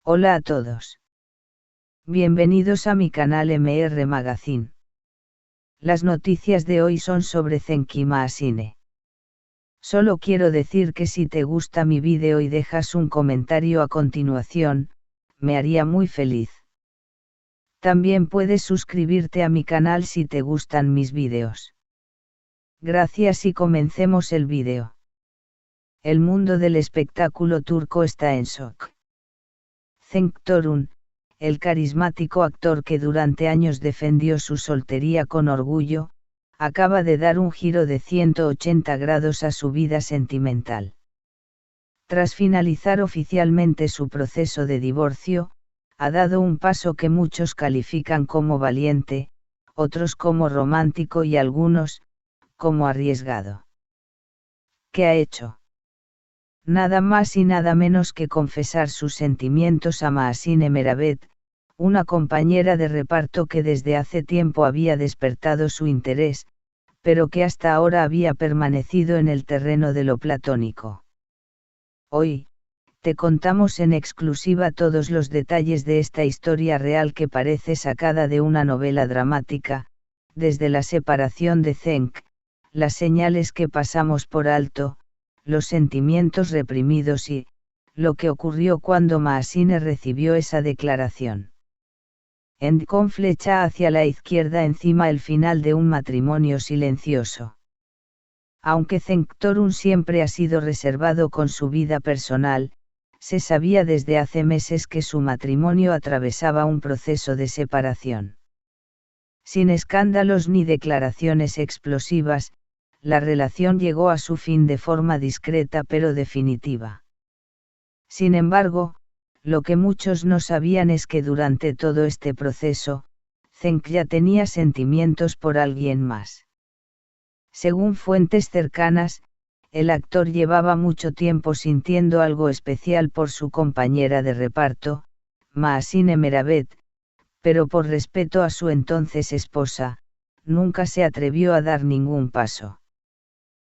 Hola a todos. Bienvenidos a mi canal MR Magazine. Las noticias de hoy son sobre Zenki Maasine. Solo quiero decir que si te gusta mi vídeo y dejas un comentario a continuación, me haría muy feliz. También puedes suscribirte a mi canal si te gustan mis vídeos. Gracias y comencemos el vídeo. El mundo del espectáculo turco está en shock. Cenk Torun, el carismático actor que durante años defendió su soltería con orgullo, acaba de dar un giro de 180 grados a su vida sentimental. Tras finalizar oficialmente su proceso de divorcio, ha dado un paso que muchos califican como valiente, otros como romántico y algunos, como arriesgado. ¿Qué ha hecho? Nada más y nada menos que confesar sus sentimientos a Maasine Meravet, una compañera de reparto que desde hace tiempo había despertado su interés, pero que hasta ahora había permanecido en el terreno de lo platónico. Hoy, te contamos en exclusiva todos los detalles de esta historia real que parece sacada de una novela dramática, desde la separación de Cenk, las señales que pasamos por alto, los sentimientos reprimidos y, lo que ocurrió cuando Maasine recibió esa declaración. Con flecha hacia la izquierda encima el final de un matrimonio silencioso. Aunque Cenk Torun siempre ha sido reservado con su vida personal, se sabía desde hace meses que su matrimonio atravesaba un proceso de separación. Sin escándalos ni declaraciones explosivas, la relación llegó a su fin de forma discreta pero definitiva. Sin embargo, lo que muchos no sabían es que durante todo este proceso, Cenk ya tenía sentimientos por alguien más. Según fuentes cercanas, el actor llevaba mucho tiempo sintiendo algo especial por su compañera de reparto, Maasine Meravet, pero por respeto a su entonces esposa, nunca se atrevió a dar ningún paso.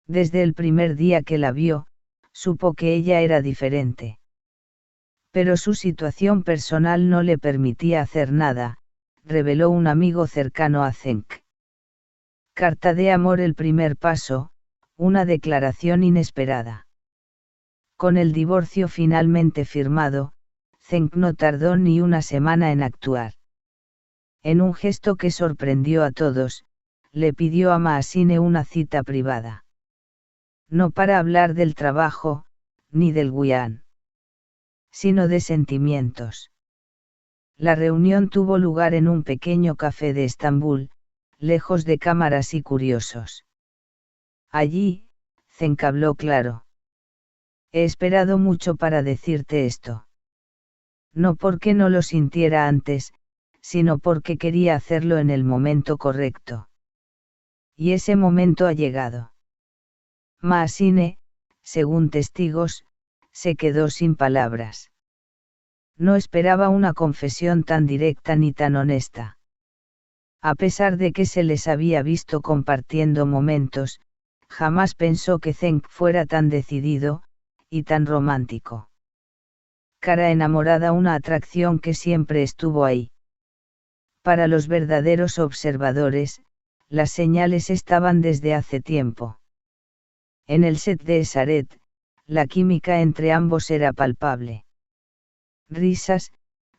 Desde el primer día que la vio, supo que ella era diferente. Pero su situación personal no le permitía hacer nada, reveló un amigo cercano a Cenk. Carta de amor: el primer paso, una declaración inesperada. Con el divorcio finalmente firmado, Cenk no tardó ni una semana en actuar. En un gesto que sorprendió a todos, le pidió a Maasine una cita privada. No para hablar del trabajo, ni del guión, sino de sentimientos. La reunión tuvo lugar en un pequeño café de Estambul, lejos de cámaras y curiosos. Allí, Cenk habló claro. He esperado mucho para decirte esto. No porque no lo sintiera antes, sino porque quería hacerlo en el momento correcto. Y ese momento ha llegado. Maasine, según testigos, se quedó sin palabras. No esperaba una confesión tan directa ni tan honesta. A pesar de que se les había visto compartiendo momentos, jamás pensó que Cenk fuera tan decidido, y tan romántico. Cara enamorada, una atracción que siempre estuvo ahí. Para los verdaderos observadores, las señales estaban desde hace tiempo. En el set de Esaret, la química entre ambos era palpable. Risas,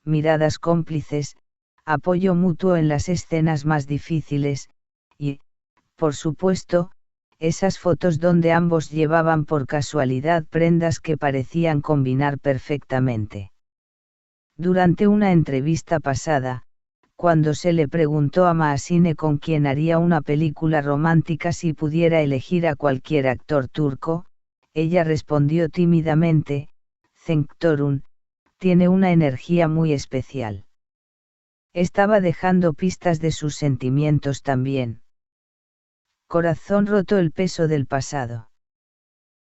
miradas cómplices, apoyo mutuo en las escenas más difíciles, y, por supuesto, esas fotos donde ambos llevaban por casualidad prendas que parecían combinar perfectamente. Durante una entrevista pasada, cuando se le preguntó a Maasine con quién haría una película romántica si pudiera elegir a cualquier actor turco, ella respondió tímidamente: Cenk Torun, tiene una energía muy especial. Estaba dejando pistas de sus sentimientos también. Corazón roto: el peso del pasado.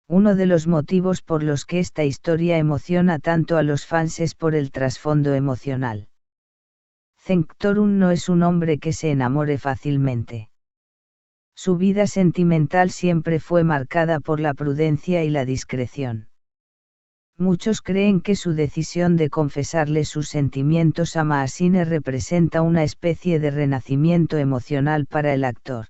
Uno de los motivos por los que esta historia emociona tanto a los fans es por el trasfondo emocional. Cenk Torun no es un hombre que se enamore fácilmente. Su vida sentimental siempre fue marcada por la prudencia y la discreción. Muchos creen que su decisión de confesarle sus sentimientos a Maasine representa una especie de renacimiento emocional para el actor.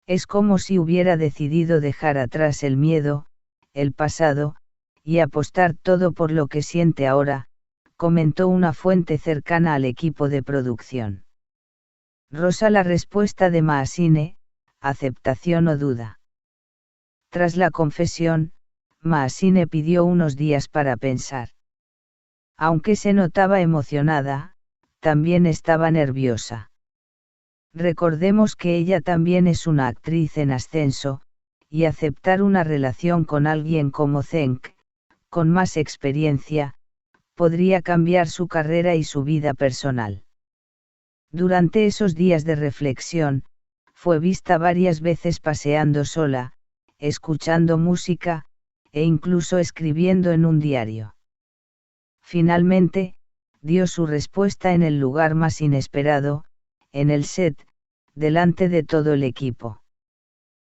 Es como si hubiera decidido dejar atrás el miedo, el pasado, y apostar todo por lo que siente ahora, comentó una fuente cercana al equipo de producción. Rosa la respuesta de Maasine, aceptación o duda. Tras la confesión, Maasine pidió unos días para pensar. Aunque se notaba emocionada, también estaba nerviosa. Recordemos que ella también es una actriz en ascenso, y aceptar una relación con alguien como Cenk, con más experiencia, podría cambiar su carrera y su vida personal. Durante esos días de reflexión, fue vista varias veces paseando sola, escuchando música, e incluso escribiendo en un diario. Finalmente, dio su respuesta en el lugar más inesperado, en el set, delante de todo el equipo.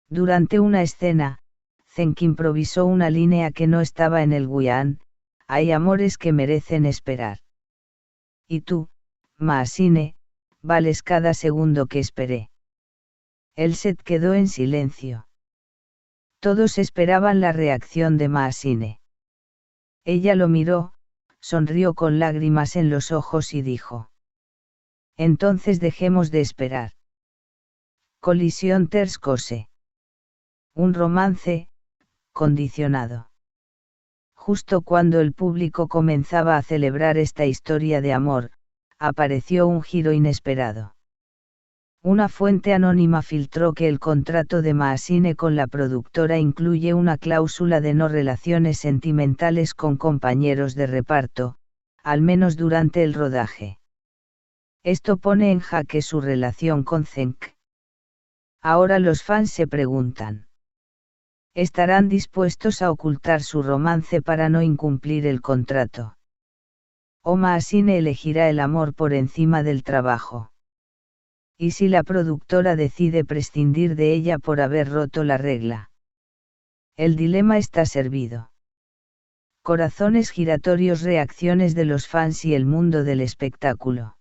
Durante una escena, Cenk improvisó una línea que no estaba en el guión: hay amores que merecen esperar. Y tú, Maasine, vales cada segundo que esperé. El set quedó en silencio. Todos esperaban la reacción de Maasine. Ella lo miró, sonrió con lágrimas en los ojos y dijo: entonces dejemos de esperar. Colisión Terce Cose. Un romance, condicionado. Justo cuando el público comenzaba a celebrar esta historia de amor, apareció un giro inesperado. Una fuente anónima filtró que el contrato de Maasine con la productora incluye una cláusula de no relaciones sentimentales con compañeros de reparto, al menos durante el rodaje. Esto pone en jaque su relación con Cenk. Ahora los fans se preguntan: ¿estarán dispuestos a ocultar su romance para no incumplir el contrato? ¿O Maasine elegirá el amor por encima del trabajo? ¿Y si la productora decide prescindir de ella por haber roto la regla? El dilema está servido. Corazones giratorios, reacciones de los fans y el mundo del espectáculo.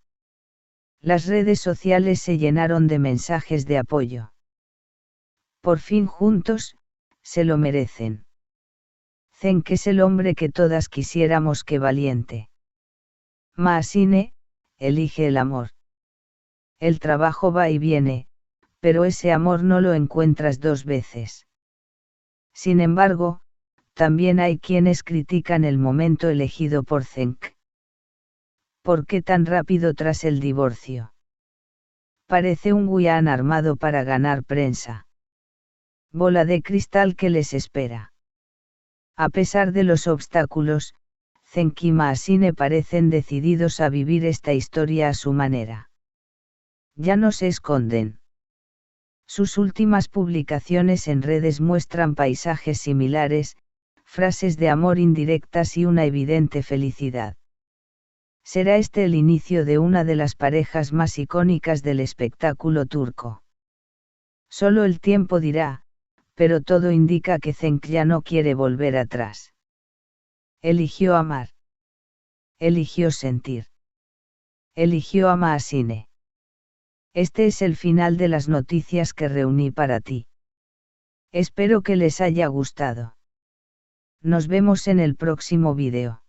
Las redes sociales se llenaron de mensajes de apoyo. Por fin juntos, se lo merecen. Cenk es el hombre que todas quisiéramos, que valiente. Maasine, elige el amor. El trabajo va y viene, pero ese amor no lo encuentras dos veces. Sin embargo, también hay quienes critican el momento elegido por Cenk. ¿Por qué tan rápido tras el divorcio? Parece un guión armado para ganar prensa. Bola de cristal que les espera. A pesar de los obstáculos, Cenk y Maasine parecen decididos a vivir esta historia a su manera. Ya no se esconden. Sus últimas publicaciones en redes muestran paisajes similares, frases de amor indirectas y una evidente felicidad. ¿Será este el inicio de una de las parejas más icónicas del espectáculo turco? Solo el tiempo dirá, pero todo indica que Cenk ya no quiere volver atrás. Eligió amar. Eligió sentir. Eligió a Maasine. Este es el final de las noticias que reuní para ti. Espero que les haya gustado. Nos vemos en el próximo vídeo.